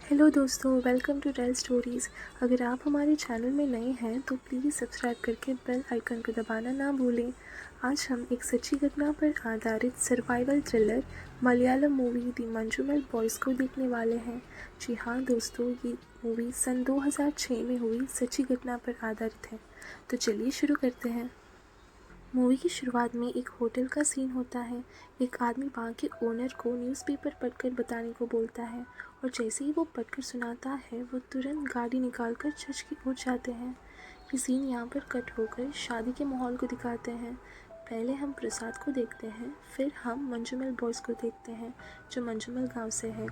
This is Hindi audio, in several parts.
हेलो दोस्तों, वेलकम टू टेल स्टोरीज़। अगर आप हमारे चैनल में नए हैं तो प्लीज़ सब्सक्राइब करके बेल आइकन को दबाना ना भूलें। आज हम एक सच्ची घटना पर आधारित सर्वाइवल थ्रिलर मलयालम मूवी दी मंजूमेल बॉयज़ को देखने वाले हैं। जी हाँ दोस्तों, ये मूवी सन 2006 में हुई सच्ची घटना पर आधारित है। तो चलिए शुरू करते हैं। मूवी की शुरुआत में एक होटल का सीन होता है। एक आदमी वहाँ के ओनर को न्यूज़पेपर पढ़कर बताने को बोलता है और जैसे ही वो पढ़कर सुनाता है वो तुरंत गाड़ी निकालकर चर्च की ओर जाते हैं। ये सीन यहाँ पर कट होकर शादी के माहौल को दिखाते हैं। पहले हम प्रसाद को देखते हैं, फिर हम मंजूमेल बॉयज़ को देखते हैं जो मंजूमेल गांव से है।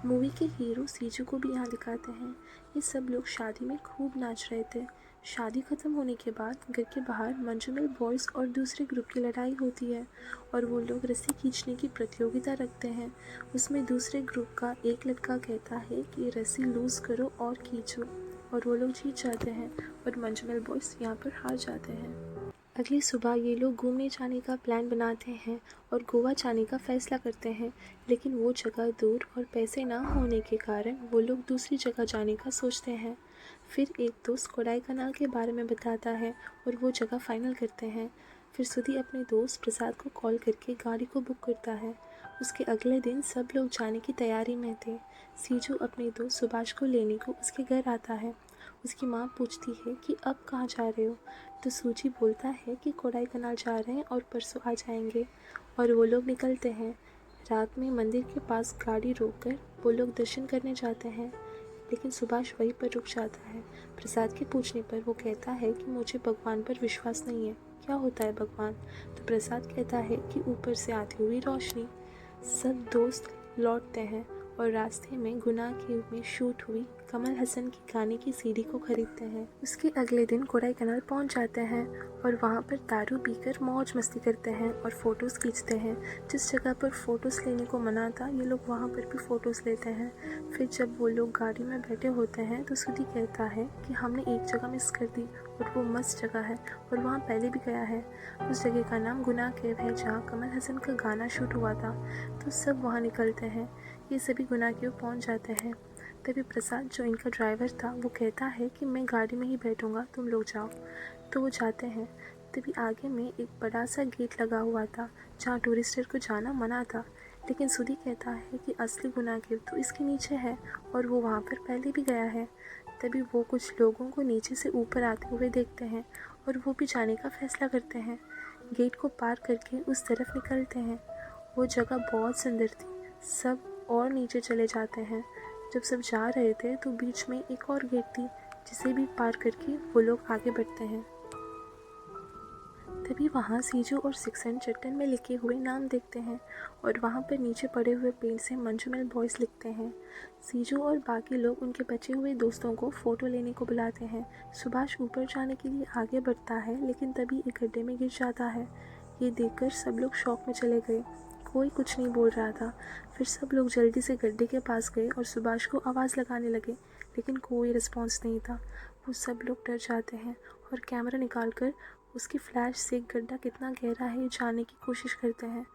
मूवी के हीरो सीजू को भी यहाँ दिखाते हैं। ये सब लोग शादी में खूब नाच रहे थे। शादी ख़त्म होने के बाद घर के बाहर मंजूमेल बॉयज़ और दूसरे ग्रुप की लड़ाई होती है और वो लोग रस्सी खींचने की प्रतियोगिता रखते हैं। उसमें दूसरे ग्रुप का एक लड़का कहता है कि रस्सी लूज़ करो और खींचो, और वो लोग जीत जाते हैं और मंजूमेल बॉयज़ यहाँ पर हार जाते हैं। अगली सुबह ये लोग घूमने जाने का प्लान बनाते हैं और गोवा जाने का फ़ैसला करते हैं, लेकिन वो जगह दूर और पैसे ना होने के कारण वो लोग दूसरी जगह जाने का सोचते हैं। फिर एक दोस्त कोडाईकनाल के बारे में बताता है और वो जगह फ़ाइनल करते हैं। फिर सुधी अपने दोस्त प्रसाद को कॉल करके गाड़ी को बुक करता है। उसके अगले दिन सब लोग जाने की तैयारी में थे। सीजू अपने दोस्त सुभाष को लेने को उसके घर आता है। उसकी माँ पूछती है कि अब कहाँ जा रहे हो, तो सूजी बोलता है कि कोडाईकनाल जा रहे हैं और परसों आ जाएंगे, और वो लोग निकलते हैं। रात में मंदिर के पास गाड़ी रोककर वो लोग दर्शन करने जाते हैं, लेकिन सुभाष वहीं पर रुक जाता है। प्रसाद के पूछने पर वो कहता है कि मुझे भगवान पर विश्वास नहीं है। क्या होता है भगवान? तो प्रसाद कहता है कि ऊपर से आती हुई रोशनी। सब दोस्त लौटते हैं और रास्ते में गुनाह की में शूट हुई कमल हसन की गाने की सीडी को खरीदते हैं। उसके अगले दिन कोडाईकनाल पहुंच जाते हैं और वहां पर दारू पीकर मौज मस्ती करते हैं और फ़ोटोज़ खींचते हैं। जिस जगह पर फ़ोटोज़ लेने को मना था, ये लोग वहां पर भी फ़ोटोज़ लेते हैं। फिर जब वो लोग गाड़ी में बैठे होते हैं तो सुधी कहता है कि हमने एक जगह मिस कर दी और वो मस्त जगह है और वहाँ पहले भी गया है। उस जगह का नाम गुनाह केव है जहाँ कमल हसन का गाना शूट हुआ था। तो सब वहाँ निकलते हैं। ये सभी गुनाह केव पहुँच जाते हैं। तभी प्रसाद, जो इनका ड्राइवर था, वो कहता है कि मैं गाड़ी में ही बैठूंगा, तुम लोग जाओ। तो वो जाते हैं। तभी आगे में एक बड़ा सा गेट लगा हुआ था जहाँ टूरिस्टर को जाना मना था, लेकिन सुधी कहता है कि असली गुनाह केव तो इसके नीचे है और वो वहाँ पर पहले भी गया है। तभी वो कुछ लोगों को नीचे से ऊपर आते हुए देखते हैं और वो भी जाने का फैसला करते हैं। गेट को पार करके उस तरफ निकलते हैं। वो जगह बहुत सुंदर थी। सब और नीचे चले जाते हैं। जब सब जा रहे थे तो बीच में एक और गेट थी जिसे भी पार करके वो लोग आगे बढ़ते हैं। तभी वहाँ सीजू और सिक्सन चट्टान में लिखे हुए नाम देखते हैं और वहाँ पर नीचे पड़े हुए पेड़ से मंजूमेल बॉयज़ लिखते हैं। सीजू और बाकी लोग उनके बचे हुए दोस्तों को फ़ोटो लेने को बुलाते हैं। सुभाष ऊपर जाने के लिए आगे बढ़ता है, लेकिन तभी एक गड्ढे में गिर जाता है। ये देखकर सब लोग शॉक में चले गए। कोई कुछ नहीं बोल रहा था। फिर सब लोग जल्दी से गड्ढे के पास गए और सुभाष को आवाज़ लगाने लगे, लेकिन कोई रिस्पॉन्स नहीं था। वो सब लोग डर जाते हैं और कैमरा निकालकर उसकी फ्लैश से गड्ढा कितना गहरा है जानने की कोशिश करते हैं।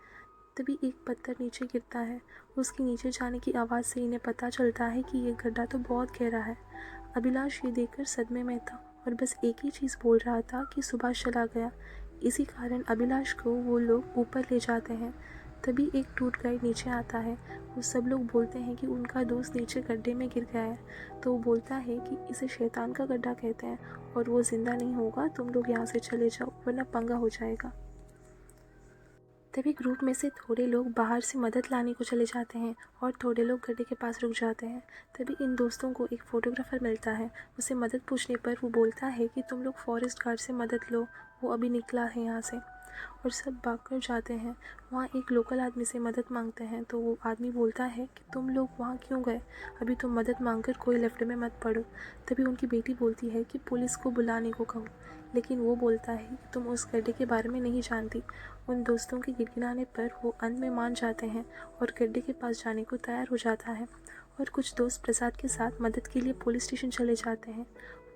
तभी एक पत्थर नीचे गिरता है। उसके नीचे जाने की आवाज़ से इन्हें पता चलता है कि ये गड्ढा तो बहुत गहरा है। अभिलाष ये देखकर सदमे में था और बस एक ही चीज़ बोल रहा था कि सुभाष चला गया। इसी कारण अभिलाष को वो लोग ऊपर ले जाते हैं। तभी एक टूर गाइड नीचे आता है। वो सब लोग बोलते हैं कि उनका दोस्त नीचे गड्ढे में गिर गया है। तो वो बोलता है कि इसे शैतान का गड्ढा कहते हैं और वो ज़िंदा नहीं होगा, तुम लोग यहाँ से चले जाओ वरना पंगा हो जाएगा। तभी ग्रुप में से थोड़े लोग बाहर से मदद लाने को चले जाते हैं और थोड़े लोग गड्ढे के पास रुक जाते हैं। तभी इन दोस्तों को एक फ़ोटोग्राफ़र मिलता है। उसे मदद पूछने पर वो बोलता है कि तुम लोग फॉरेस्ट गार्ड से मदद लो, वो अभी निकला है यहाँ से। और सब भागकर जाते हैं। वहाँ एक लोकल आदमी से मदद मांगते हैं तो वो आदमी बोलता है कि तुम लोग वहाँ क्यों गए, अभी तुम मदद मांगकर कोई लफड़े में मत पड़ो। तभी उनकी बेटी बोलती है कि पुलिस को बुलाने को कहो, लेकिन वो बोलता है कि तुम उस गड्ढे के बारे में नहीं जानती। उन दोस्तों के गिड़गिड़ाने पर वो अंत में मान जाते हैं और गड्ढे के पास जाने को तैयार हो जाता है। और कुछ दोस्त प्रसाद के साथ मदद के लिए पुलिस स्टेशन चले जाते हैं।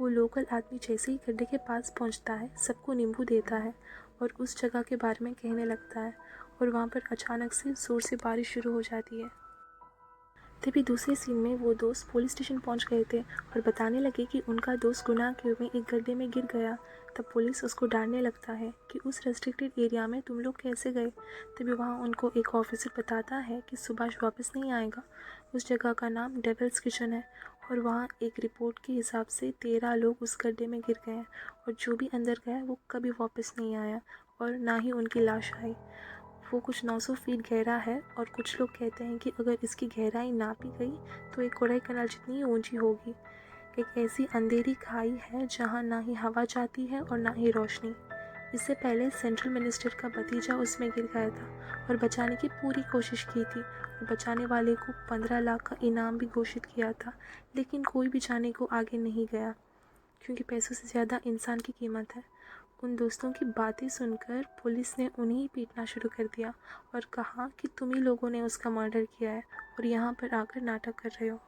वो लोकल आदमी जैसे ही गड्ढे के पास पहुंचता है, सबको नींबू देता है और उस जगह के बारे में कहने लगता है, और वहाँ पर अचानक से ज़ोर से बारिश शुरू हो जाती है। तभी दूसरे सीन में वो दोस्त पुलिस स्टेशन पहुंच गए थे और बताने लगे कि उनका दोस्त गुनाह के में एक गड्ढे में गिर गया। तब पुलिस उसको डांटने लगता है कि उस रेस्ट्रिक्टेड एरिया में तुम लोग कैसे गए। तभी वहाँ उनको एक ऑफिसर बताता है कि सुभाष वापस नहीं आएगा। उस जगह का नाम डेविल्स किचन है और वहाँ एक रिपोर्ट के हिसाब से 13 लोग उस गड्ढे में गिर गए हैं और जो भी अंदर गया वो कभी वापस नहीं आया और ना ही उनकी लाश आई। वो कुछ 900 फीट गहरा है और कुछ लोग कहते हैं कि अगर इसकी गहराई नापी गई तो एक कोडाई कनाल जितनी ऊंची होगी। एक ऐसी अंधेरी खाई है जहां ना ही हवा जाती है और ना ही रोशनी। इससे पहले सेंट्रल मिनिस्टर का भतीजा उसमें गिर गया था और बचाने की पूरी कोशिश की थी और बचाने वाले को 15 लाख का इनाम भी घोषित किया था, लेकिन कोई भी जाने को आगे नहीं गया क्योंकि पैसों से ज़्यादा इंसान की कीमत है। उन दोस्तों की बातें सुनकर पुलिस ने उन्हें पीटना शुरू कर दिया और कहा कि तुम ही लोगों ने उसका मर्डर किया है और यहाँ पर आकर नाटक कर रहे हो।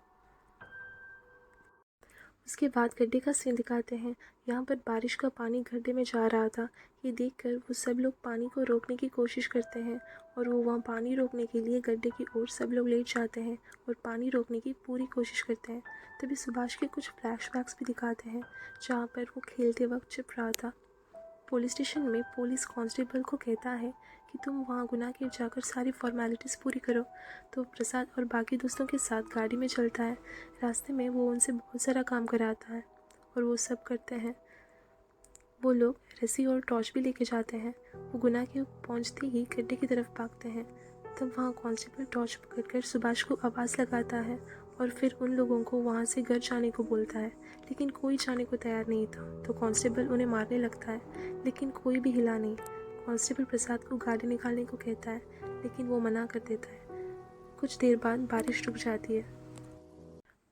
उसके बाद गड्ढे का सीन दिखाते हैं। यहाँ पर बारिश का पानी गड्ढे में जा रहा था। ये देखकर वो सब लोग पानी को रोकने की कोशिश करते हैं और वो वहाँ पानी रोकने के लिए गड्ढे की ओर सब लोग लेट जाते हैं और पानी रोकने की पूरी कोशिश करते हैं। तभी सुभाष के कुछ फ्लैशबैक्स भी दिखाते हैं जहाँ पर वो खेलते वक्त छिप रहा था। पुलिस स्टेशन में पुलिस कांस्टेबल को कहता है कि तुम वहाँ गुनाह के जाकर सारी फॉर्मेलिटीज़ पूरी करो। तो प्रसाद और बाकी दोस्तों के साथ गाड़ी में चलता है। रास्ते में वो उनसे बहुत सारा काम कराता है और वो सब करते हैं। वो लोग रस्सी और टॉर्च भी लेके जाते हैं। वो गुनाह के पहुँचते ही गड्ढे की तरफ भागते हैं। तब वहाँ कांस्टेबल टॉर्च पकड़कर सुभाष को आवाज़ लगाता है और फिर उन लोगों को वहाँ से घर जाने को बोलता है, लेकिन कोई जाने को तैयार नहीं था। तो कांस्टेबल उन्हें मारने लगता है, लेकिन कोई भी हिला नहीं। कांस्टेबल प्रसाद को गाड़ी निकालने को कहता है, लेकिन वो मना कर देता है। कुछ देर बाद बारिश रुक जाती है।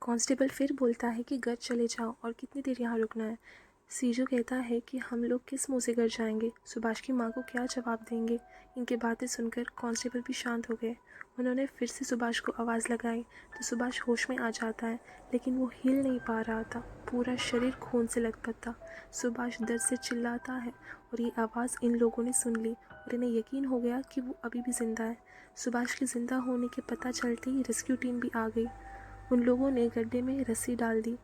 कांस्टेबल फिर बोलता है कि घर चले जाओ और कितनी देर यहाँ रुकना है। सीजू कहता है कि हम लोग किस मुंह से घर जाएंगे, सुभाष की माँ को क्या जवाब देंगे। इनकी बातें सुनकर कांस्टेबल भी शांत हो गए। उन्होंने फिर से सुभाष को आवाज़ लगाई तो सुभाष होश में आ जाता है, लेकिन वो हिल नहीं पा रहा था। पूरा शरीर खून से लथपथ था। सुभाष दर्द से चिल्लाता है और ये आवाज़ इन लोगों ने सुन ली और इन्हें यकीन हो गया कि वो अभी भी ज़िंदा है। सुभाष के ज़िंदा होने के पता चलते ही रेस्क्यू टीम भी आ गई। उन लोगों ने गड्ढे में रस्सी डाल दी।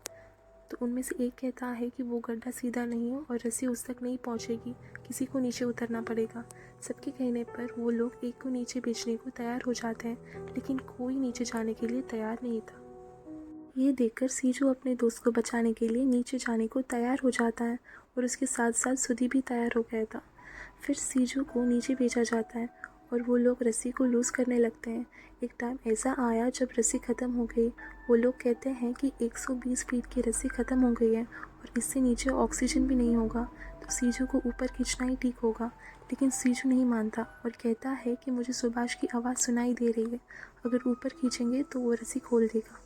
तो उनमें से एक कहता है कि वो गड्ढा सीधा नहीं है और रस्सी उस तक नहीं पहुंचेगी, किसी को नीचे उतरना पड़ेगा। सबके कहने पर वो लोग एक को नीचे भेजने को तैयार हो जाते हैं, लेकिन कोई नीचे जाने के लिए तैयार नहीं था। ये देखकर सीजू अपने दोस्त को बचाने के लिए नीचे जाने को तैयार हो जाता है और उसके साथ साथ सुधी भी तैयार हो गया था। फिर सीजू को नीचे भेजा जाता है और वो लोग रस्सी को लूज़ करने लगते हैं। एक टाइम ऐसा आया जब रस्सी ख़त्म हो गई। वो लोग कहते हैं कि 120 फीट की रस्सी ख़त्म हो गई है और इससे नीचे ऑक्सीजन भी नहीं होगा, तो सीजू को ऊपर खींचना ही ठीक होगा। लेकिन सीजू नहीं मानता और कहता है कि मुझे सुभाष की आवाज़ सुनाई दे रही है, अगर ऊपर खींचेंगे तो वो रस्सी खोल देगा।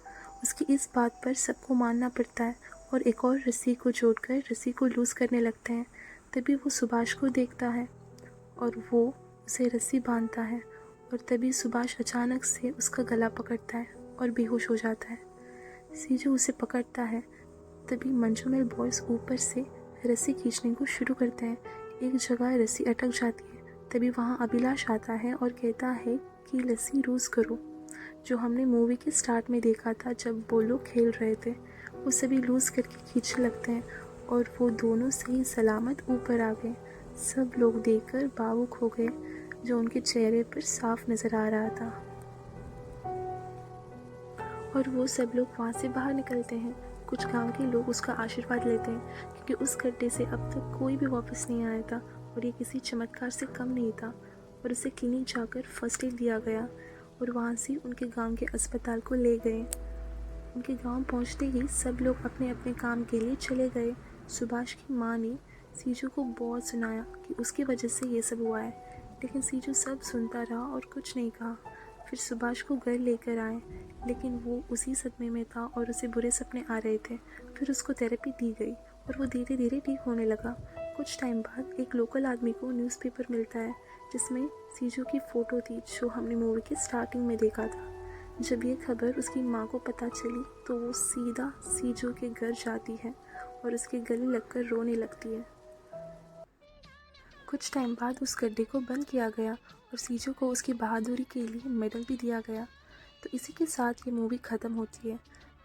उसकी इस बात पर सबको मानना पड़ता है और एक और रस्सी को जोड़कर रस्सी को लूज़ करने लगते हैं। तभी वो सुभाष को देखता है और वो उसे रस्सी बांधता है और तभी सुभाष अचानक से उसका गला पकड़ता है और बेहोश हो जाता है। सीजू उसे पकड़ता है। तभी मंजूमेल बॉयज़ ऊपर से रस्सी खींचने को शुरू करते हैं। एक जगह रस्सी अटक जाती है। तभी वहाँ अभिलाष आता है और कहता है कि रस्सी लूज़ करो, जो हमने मूवी के स्टार्ट में देखा था जब वो लोग खेल रहे थे। वो सभी लूज़ करके खींचने लगते हैं और वो दोनों सही सलामत ऊपर आ गए। सब लोग देखकर भावुक हो गए, जो उनके चेहरे पर साफ नज़र आ रहा था। और वो सब लोग वहाँ से बाहर निकलते हैं। कुछ गांव के लोग उसका आशीर्वाद लेते हैं क्योंकि उस गड्ढे से अब तक कोई भी वापस नहीं आया था और ये किसी चमत्कार से कम नहीं था। और उसे क्लिनिक जाकर फर्स्ट एड दिया गया और वहाँ से उनके गांव के अस्पताल को ले गए। उनके गांव पहुँचते ही सब लोग अपने अपने काम के लिए चले गए। सुभाष की माँ ने सीजू को बहुत सुनाया कि उसकी वजह से ये सब हुआ है, लेकिन सीजू सब सुनता रहा और कुछ नहीं कहा। फिर सुभाष को घर लेकर आए, लेकिन वो उसी सदमे में था और उसे बुरे सपने आ रहे थे। फिर उसको थेरेपी दी गई और वो धीरे धीरे ठीक होने लगा। कुछ टाइम बाद एक लोकल आदमी को न्यूज़पेपर मिलता है जिसमें सीजू की फ़ोटो थी, जो हमने मूवी के स्टार्टिंग में देखा था। जब ये खबर उसकी माँ को पता चली तो वो सीधा सीजू के घर जाती है और उसके गले लगकर रोने लगती है। कुछ टाइम बाद उस गड्ढे को बंद किया गया और सीजू को उसकी बहादुरी के लिए मेडल भी दिया गया। तो इसी के साथ ये मूवी ख़त्म होती है।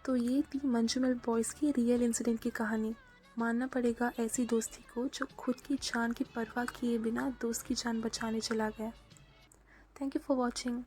तो ये थी मंजूमल बॉयज़ की रियल इंसिडेंट की कहानी। मानना पड़ेगा ऐसी दोस्ती को जो खुद की जान की परवाह किए बिना दोस्त की जान बचाने चला गया। Thank you for watching.